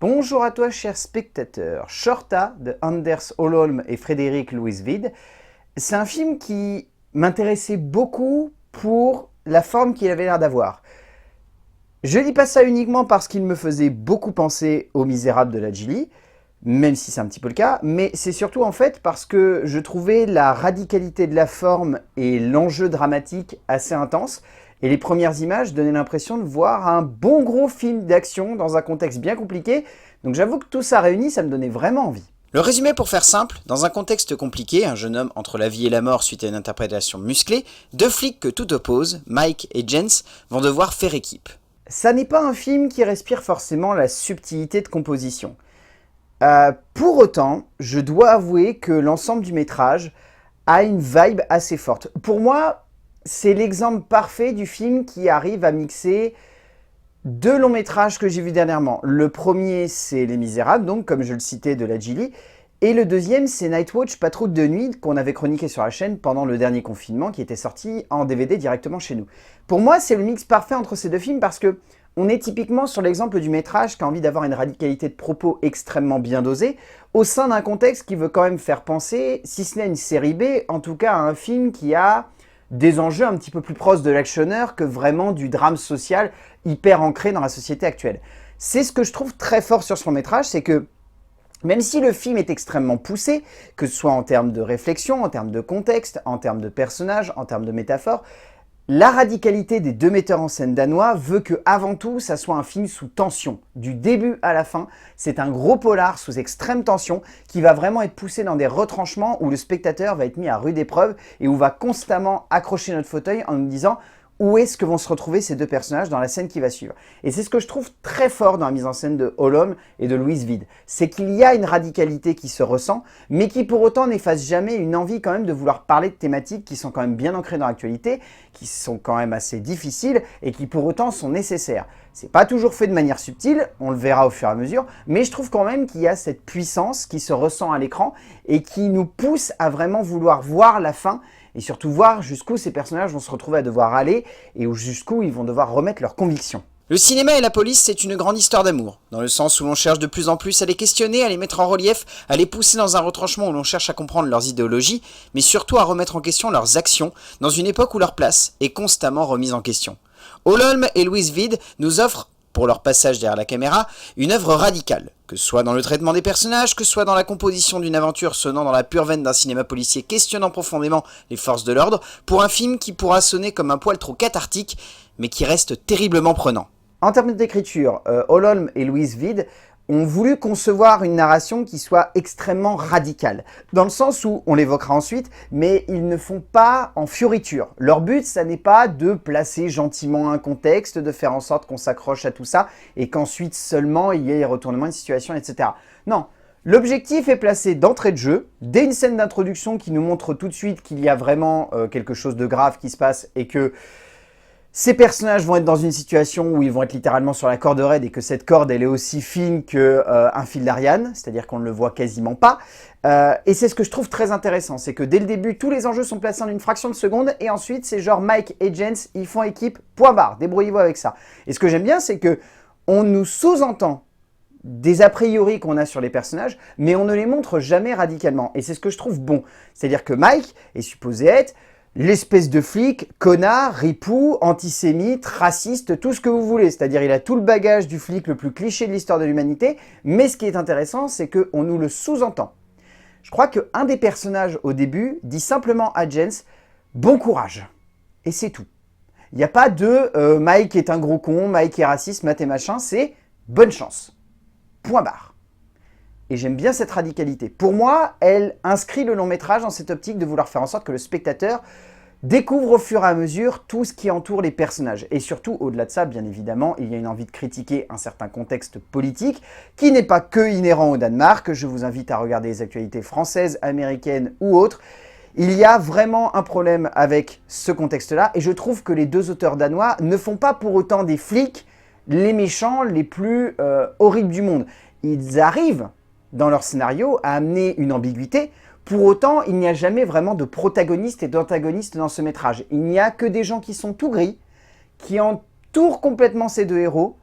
Bonjour à toi cher spectateur. Shorta de Anders Holholm et Frederick Louis Wied, c'est un film qui m'intéressait beaucoup pour la forme qu'il avait l'air d'avoir. Je dis pas ça uniquement parce qu'il me faisait beaucoup penser aux Misérables de la Gilly, même si c'est un petit peu le cas, mais c'est surtout en fait parce que je trouvais la radicalité de la forme et l'enjeu dramatique assez intense, et les premières images donnaient l'impression de voir un bon gros film d'action dans un contexte bien compliqué, donc j'avoue que tout ça réuni, ça me donnait vraiment envie. Le résumé pour faire simple, dans un contexte compliqué, un jeune homme entre la vie et la mort suite à une interprétation musclée, deux flics que tout oppose, Mike et Jens, vont devoir faire équipe. Ça n'est pas un film qui respire forcément la subtilité de composition. Pour autant, je dois avouer que l'ensemble du métrage a une vibe assez forte. Pour moi, c'est l'exemple parfait du film qui arrive à mixer deux longs métrages que j'ai vus dernièrement. Le premier, c'est Les Misérables, donc comme je le citais, de la Gilly. Et le deuxième, c'est Nightwatch, Patrouille de nuit, qu'on avait chroniqué sur la chaîne pendant le dernier confinement, qui était sorti en DVD directement chez nous. Pour moi, c'est le mix parfait entre ces deux films parce que on est typiquement sur l'exemple du métrage qui a envie d'avoir une radicalité de propos extrêmement bien dosée, au sein d'un contexte qui veut quand même faire penser, si ce n'est à une série B, en tout cas à un film qui a des enjeux un petit peu plus proches de l'actionneur que vraiment du drame social hyper ancré dans la société actuelle. C'est ce que je trouve très fort sur ce long métrage, c'est que même si le film est extrêmement poussé, que ce soit en termes de réflexion, en termes de contexte, en termes de personnages, en termes de métaphores, la radicalité des deux metteurs en scène danois veut que, avant tout, ça soit un film sous tension. Du début à la fin, c'est un gros polar sous extrême tension qui va vraiment être poussé dans des retranchements où le spectateur va être mis à rude épreuve et où va constamment accrocher notre fauteuil en nous disant où est-ce que vont se retrouver ces deux personnages dans la scène qui va suivre. Et c'est ce que je trouve très fort dans la mise en scène de Holholm et de Louis Wied. C'est qu'il y a une radicalité qui se ressent, mais qui pour autant n'efface jamais une envie quand même de vouloir parler de thématiques qui sont quand même bien ancrées dans l'actualité, qui sont quand même assez difficiles et qui pour autant sont nécessaires. C'est pas toujours fait de manière subtile, on le verra au fur et à mesure, mais je trouve quand même qu'il y a cette puissance qui se ressent à l'écran et qui nous pousse à vraiment vouloir voir la fin et surtout voir jusqu'où ces personnages vont se retrouver à devoir aller et jusqu'où ils vont devoir remettre leurs convictions. Le cinéma et la police, c'est une grande histoire d'amour, dans le sens où l'on cherche de plus en plus à les questionner, à les mettre en relief, à les pousser dans un retranchement où l'on cherche à comprendre leurs idéologies, mais surtout à remettre en question leurs actions, dans une époque où leur place est constamment remise en question. Holholm et Louis Wied nous offrent, pour leur passage derrière la caméra, une œuvre radicale, que ce soit dans le traitement des personnages, que ce soit dans la composition d'une aventure sonnant dans la pure veine d'un cinéma policier questionnant profondément les forces de l'ordre, pour un film qui pourra sonner comme un poil trop cathartique, mais qui reste terriblement prenant. En termes d'écriture, Holholm et Louis Wied ont voulu concevoir une narration qui soit extrêmement radicale, dans le sens où, on l'évoquera ensuite, mais ils ne font pas en fioriture. Leur but, ça n'est pas de placer gentiment un contexte, de faire en sorte qu'on s'accroche à tout ça, et qu'ensuite seulement il y ait les retournements de situation, etc. Non, l'objectif est placé d'entrée de jeu, dès une scène d'introduction qui nous montre tout de suite qu'il y a vraiment quelque chose de grave qui se passe, et que ces personnages vont être dans une situation où ils vont être littéralement sur la corde raide et que cette corde, elle est aussi fine qu'un fil d'Ariane, c'est-à-dire qu'on ne le voit quasiment pas. Et c'est ce que je trouve très intéressant, c'est que dès le début, tous les enjeux sont placés en une fraction de seconde et ensuite, c'est genre Mike et Jens, ils font équipe, point barre, débrouillez-vous avec ça. Et ce que j'aime bien, c'est que on nous sous-entend des a priori qu'on a sur les personnages, mais on ne les montre jamais radicalement. Et c'est ce que je trouve bon. C'est-à-dire que Mike est supposé être l'espèce de flic, connard, ripou, antisémite, raciste, tout ce que vous voulez. C'est-à-dire il a tout le bagage du flic le plus cliché de l'histoire de l'humanité, mais ce qui est intéressant, c'est qu'on nous le sous-entend. Je crois qu'un des personnages au début dit simplement à Jens « bon courage ». Et c'est tout. Il n'y a pas de Mike est un gros con, Mike est raciste, mat et machin », c'est « bonne chance ». Point barre. Et j'aime bien cette radicalité. Pour moi, elle inscrit le long métrage dans cette optique de vouloir faire en sorte que le spectateur découvre au fur et à mesure tout ce qui entoure les personnages. Et surtout, au-delà de ça, bien évidemment, il y a une envie de critiquer un certain contexte politique qui n'est pas que inhérent au Danemark. Je vous invite à regarder les actualités françaises, américaines ou autres. Il y a vraiment un problème avec ce contexte-là. Et je trouve que les deux auteurs danois ne font pas pour autant des flics les méchants les plus horribles du monde. Ils arrivent dans leur scénario à amener une ambiguïté. Pour autant, il n'y a jamais vraiment de protagoniste et d'antagoniste dans ce métrage. Il n'y a que des gens qui sont tout gris, qui entourent complètement ces deux héros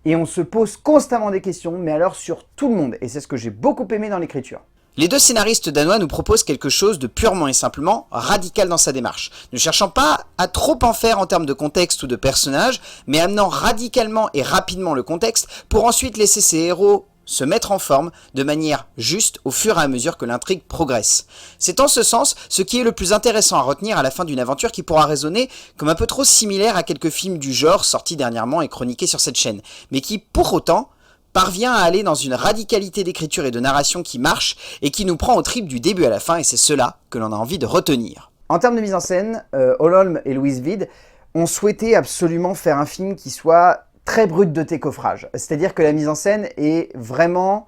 et on se pose constamment des questions, mais alors sur tout le monde, et c'est ce que j'ai beaucoup aimé dans l'écriture. Les deux scénaristes danois nous proposent quelque chose de purement et simplement radical dans sa démarche, ne cherchant pas à trop en faire en termes de contexte ou de personnages, mais amenant radicalement et rapidement le contexte pour ensuite laisser ses héros se mettre en forme de manière juste au fur et à mesure que l'intrigue progresse. C'est en ce sens ce qui est le plus intéressant à retenir à la fin d'une aventure qui pourra résonner comme un peu trop similaire à quelques films du genre sortis dernièrement et chroniqués sur cette chaîne, mais qui, pour autant, parvient à aller dans une radicalité d'écriture et de narration qui marche et qui nous prend au trip du début à la fin, et c'est cela que l'on a envie de retenir. En termes de mise en scène, Holholm et Louise Wied ont souhaité absolument faire un film qui soit très brut de décoffrage. C'est-à-dire que la mise en scène est vraiment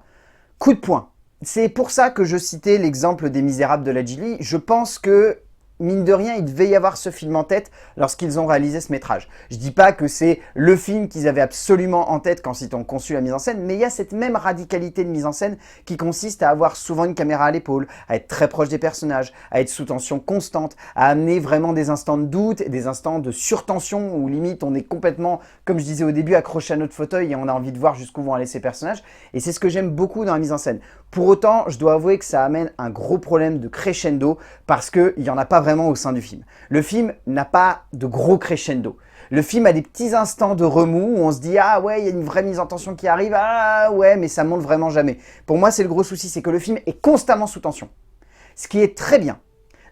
coup de poing. C'est pour ça que je citais l'exemple des Misérables de la Gilly. Je pense que, mine de rien, il devait y avoir ce film en tête lorsqu'ils ont réalisé ce métrage. Je dis pas que c'est le film qu'ils avaient absolument en tête quand ils ont conçu la mise en scène, mais il y a cette même radicalité de mise en scène qui consiste à avoir souvent une caméra à l'épaule, à être très proche des personnages, à être sous tension constante, à amener vraiment des instants de doute, des instants de surtension où limite on est complètement, comme je disais au début, accroché à notre fauteuil et on a envie de voir jusqu'où vont aller ces personnages. Et c'est ce que j'aime beaucoup dans la mise en scène. Pour autant, je dois avouer que ça amène un gros problème de crescendo parce qu'il n'y en a pas vraiment au sein du film. Le film n'a pas de gros crescendo. Le film a des petits instants de remous où on se dit « Ah ouais, il y a une vraie mise en tension qui arrive, ah ouais, mais ça monte vraiment jamais. » Pour moi, c'est le gros souci, c'est que le film est constamment sous tension. Ce qui est très bien.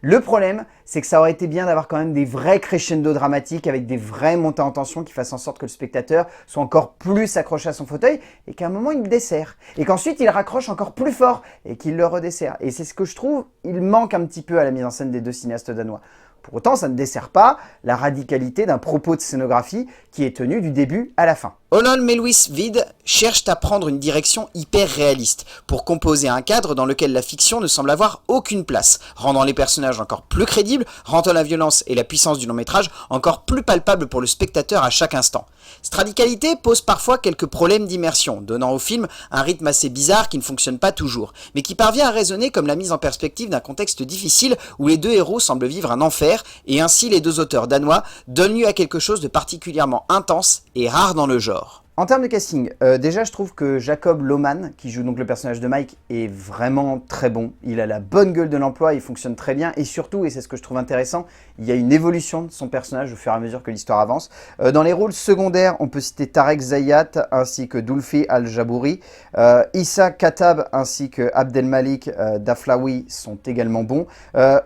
Le problème, c'est que ça aurait été bien d'avoir quand même des vrais crescendo dramatiques avec des vraies montées en tension qui fassent en sorte que le spectateur soit encore plus accroché à son fauteuil et qu'à un moment il le dessert. Et qu'ensuite il raccroche encore plus fort et qu'il le redessert. Et c'est ce que je trouve, il manque un petit peu à la mise en scène des deux cinéastes danois. Pour autant, ça ne dessert pas la radicalité d'un propos de scénographie qui est tenu du début à la fin. Holholm et Louise Wied cherchent à prendre une direction hyper réaliste pour composer un cadre dans lequel la fiction ne semble avoir aucune place, rendant les personnages encore plus crédibles, rendant la violence et la puissance du long métrage encore plus palpables pour le spectateur à chaque instant. Cette radicalité pose parfois quelques problèmes d'immersion, donnant au film un rythme assez bizarre qui ne fonctionne pas toujours, mais qui parvient à résonner comme la mise en perspective d'un contexte difficile où les deux héros semblent vivre un enfer, et ainsi les deux auteurs danois donnent lieu à quelque chose de particulièrement intense et rare dans le genre. En termes de casting, déjà je trouve que Jacob Lohman, qui joue donc le personnage de Mike, est vraiment très bon. Il a la bonne gueule de l'emploi, il fonctionne très bien et surtout, et c'est ce que je trouve intéressant, il y a une évolution de son personnage au fur et à mesure que l'histoire avance. Dans les rôles secondaires, on peut citer Tarek Zayat ainsi que Dulfi Al-Jabouri. Issa Katab ainsi que Abdelmalik Daflaoui sont également bons.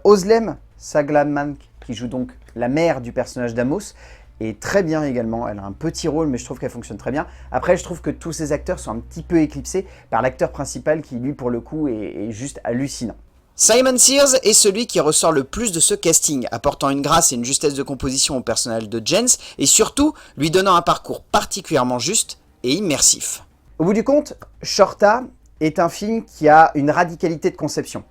Özlem Saglaman, qui joue donc la mère du personnage d'Amos, est très bien également. Elle a un petit rôle, mais je trouve qu'elle fonctionne très bien. Après, je trouve que tous ces acteurs sont un petit peu éclipsés par l'acteur principal qui, lui, pour le coup, est juste hallucinant. Simon Sears est celui qui ressort le plus de ce casting, apportant une grâce et une justesse de composition au personnage de Jens, et surtout, lui donnant un parcours particulièrement juste et immersif. Au bout du compte, Shorta est un film qui a une radicalité de conception,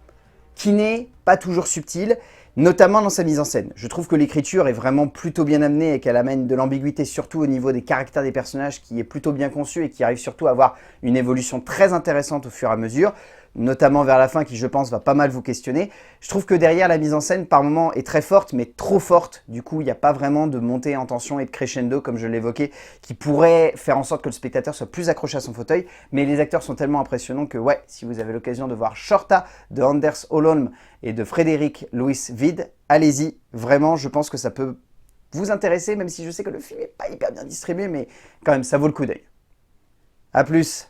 qui n'est pas toujours subtile, notamment dans sa mise en scène. Je trouve que l'écriture est vraiment plutôt bien amenée et qu'elle amène de l'ambiguïté surtout au niveau des caractères des personnages qui est plutôt bien conçu et qui arrive surtout à avoir une évolution très intéressante au fur et à mesure, notamment vers la fin qui je pense va pas mal vous questionner. Je trouve que derrière la mise en scène par moments est très forte mais trop forte, du coup il n'y a pas vraiment de montée en tension et de crescendo comme je l'évoquais qui pourrait faire en sorte que le spectateur soit plus accroché à son fauteuil, mais les acteurs sont tellement impressionnants que ouais, si vous avez l'occasion de voir Shorta de Anders Holholm et de Frederick Louis Wied, allez-y, vraiment je pense que ça peut vous intéresser même si je sais que le film n'est pas hyper bien distribué mais quand même ça vaut le coup d'œil. A plus.